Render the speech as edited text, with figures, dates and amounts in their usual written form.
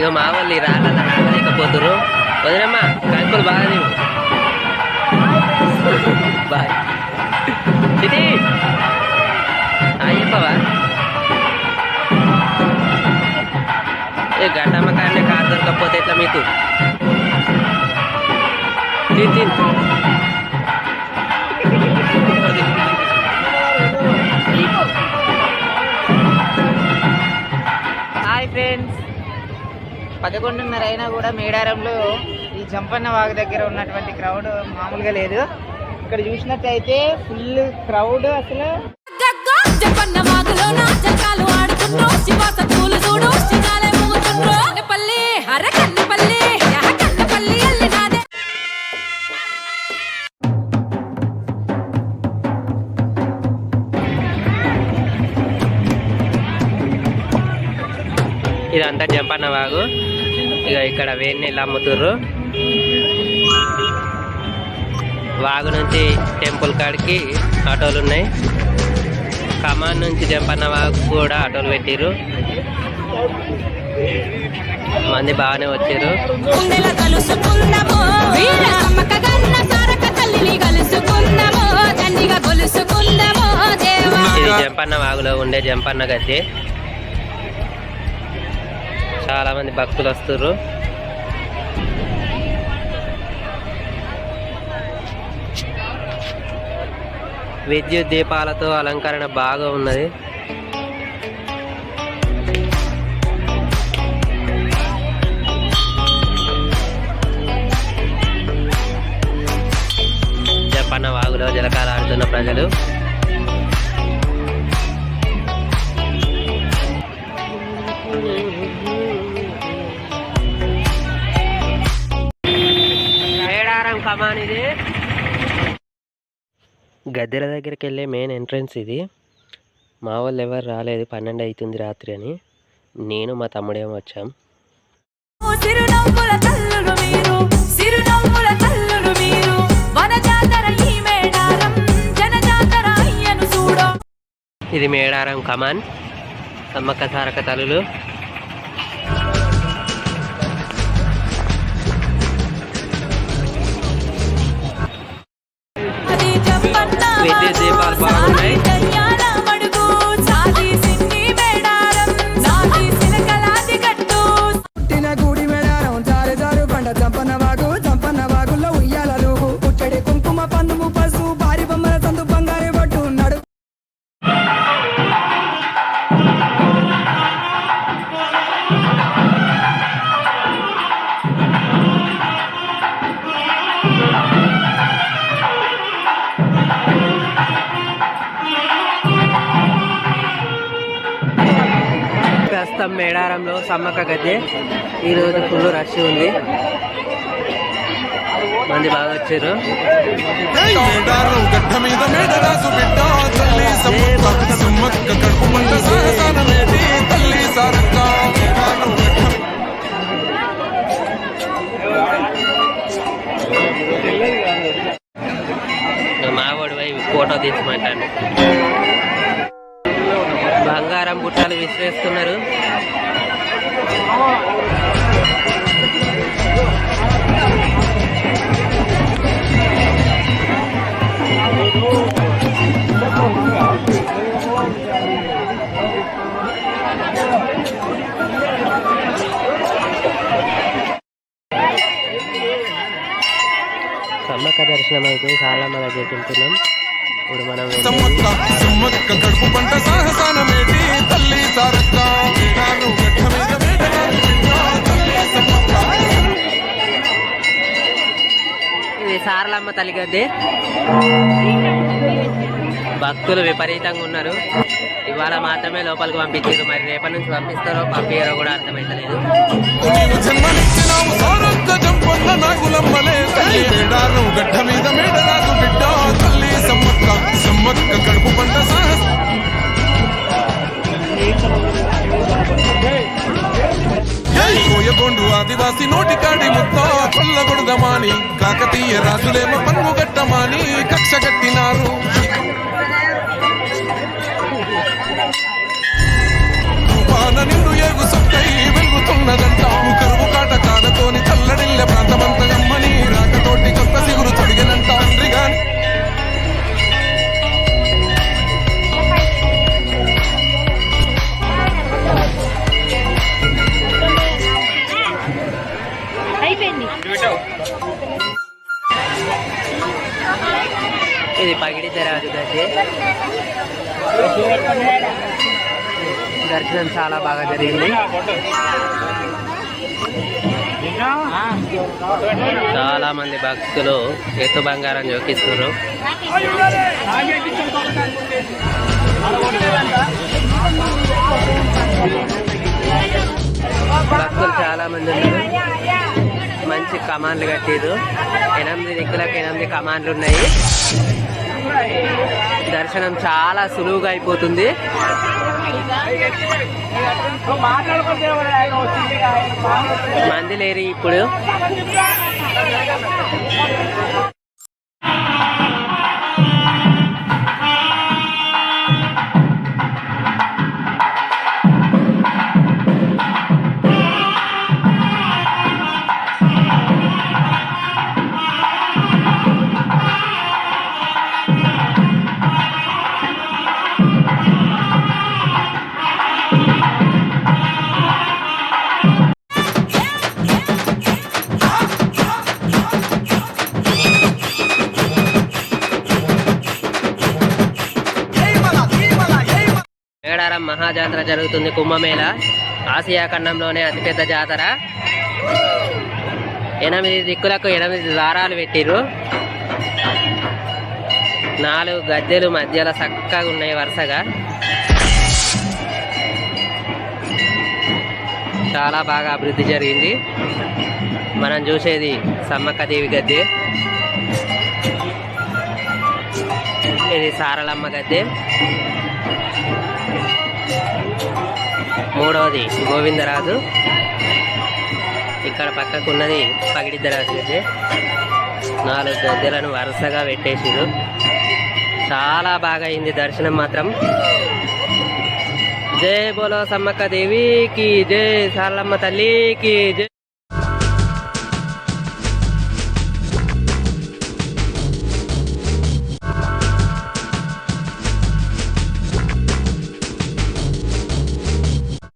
ఇక మా వాళ్ళు ఈ రాళ్ళ రాలేకపోతురు. వదినమ్మా కంకులు బాగా నీవు బాయ్ ఇది చెప్పవా ఏ గడ్డమ్మ కానీ కారు దొరకకపోతే ఎట్లా మీకు తిన్ హాయ్ ఫ్రెండ్స్, 11:30 అయినా కూడా మేడారంలో ఈ జంపన్న వాగు దగ్గర ఉన్నటువంటి క్రౌడ్ మామూలుగా లేదు. ఇక్కడ చూసినట్టయితే ఫుల్ క్రౌడ్. అసలు ఇదంతా జంపన్న వాగు. ఇక ఇక్కడ వేడి నీళ్ళు అమ్ముతుర్రు. వాగు నుంచి టెంపుల్ కాడికి ఆటోలు ఉన్నాయి. కమాన్ నుంచి జంపన్న వాగు కూడా ఆటోలు పెట్టిర్రు. మంది బాగానే వచ్చారు. ఇది జంపన్న వాగులో ఉండే జంపన్న గద్దె. చాలా మంది భక్తులు వస్తుర్రు. విద్యుత్ దీపాలతో అలంకరణ బాగా ఉన్నది. జంపన్న వాగులో జలకాలు ఆడుతున్న ప్రజలు. కమాన్ ఇది గద్దెల దగ్గరికి వెళ్ళే మెయిన్ ఎంట్రన్స్ ఇది. మా వాళ్ళు ఎవరు రాలేదు, 12 అవుతుంది రాత్రి అని. నేను మా తమ్ముడేమో వచ్చాం. ఇది మేడారం కమాన్, సమ్మక్క సారక్క తల్లులు. విద్యుత్ దీపాలు బాగున్నాయి. ప్రస్తుతం మేడారంలో సమ్మక్క గద్దె. ఈరోజు ఫుల్ రష్ ఉంది, మంది బాగా వచ్చారు. మావాడు పోయి ఫోటో తీసుకోమంటాను. బంగారం బుట్టలు విసిరేస్తున్నారు. సమ్మక్క దర్శనం అయితే చాలా మన దగ్గరికి వెళ్తున్నాం. ఇప్పుడు మనం ఇది సారలమ్మ తల్లి గద్దె. భక్తులు విపరీతంగా ఉన్నారు. ఇవాళ మాత్రమే లోపలికి పంపించారు, మరి రేపటి నుంచి పంపిస్తారో పంపించారో కూడా అర్థమైతలేదు. కోయగొండు ఆదివాసి నోటికాడి ముత్త కొల్లగొడదమాని కాకతీయ రాజులేమో పన్ను గట్టమాని కక్ష కట్టినారు. నిన్ను ఏగు సొక్కై వెలుగుతున్న ఉన్నదంట కరువు కాట కాడతోని చల్లడిల్లె ప్రాంతమంత గమ్మని రాకతోటి కొత్త సిగురు తొడిగినంట తండ్రి గాని ఇది పగిడిద్దరాజు గద్దె. దర్శనం చాలా బాగా జరిగింది. చాలా మంది భక్తులు ఎత్తు బంగారం జోకిస్తున్నారు. భక్తులు చాలా మంది ఉన్నారు. మంచి కమాన్లు కట్టిరు. 8 దిక్కులకు 8 కమాన్లు ఉన్నాయి. దర్శనం చాలా సులువుగా అయిపోతుంది. మంది లేరు ఇప్పుడు. మేడారం మహాజాతర జరుగుతుంది. కుంభమేళ ఆసియా ఖండంలోనే అతిపెద్ద జాతర. 8 దిక్కులకు 8 దారాలు పెట్టిర్రు. 4 గద్దెలు మధ్యలో చక్కగా ఉన్నాయి వరుసగా. చాలా బాగా అభివృద్ధి జరిగింది. మనం చూసేది సమ్మక్కదేవి గద్దె, ఇది సారలమ్మ గద్దె, 3వది గోవిందరాజు, ఇక్కడ పక్కకు ఉన్నది పగిడిద్దరాజు గద్దె. 4 గద్దెలను వరుసగా పెట్టేసిరు. చాలా బాగా అయింది దర్శనం మాత్రం. జై బోలో సమ్మక్క దేవికి జై, సారలమ్మ తల్లికి జై.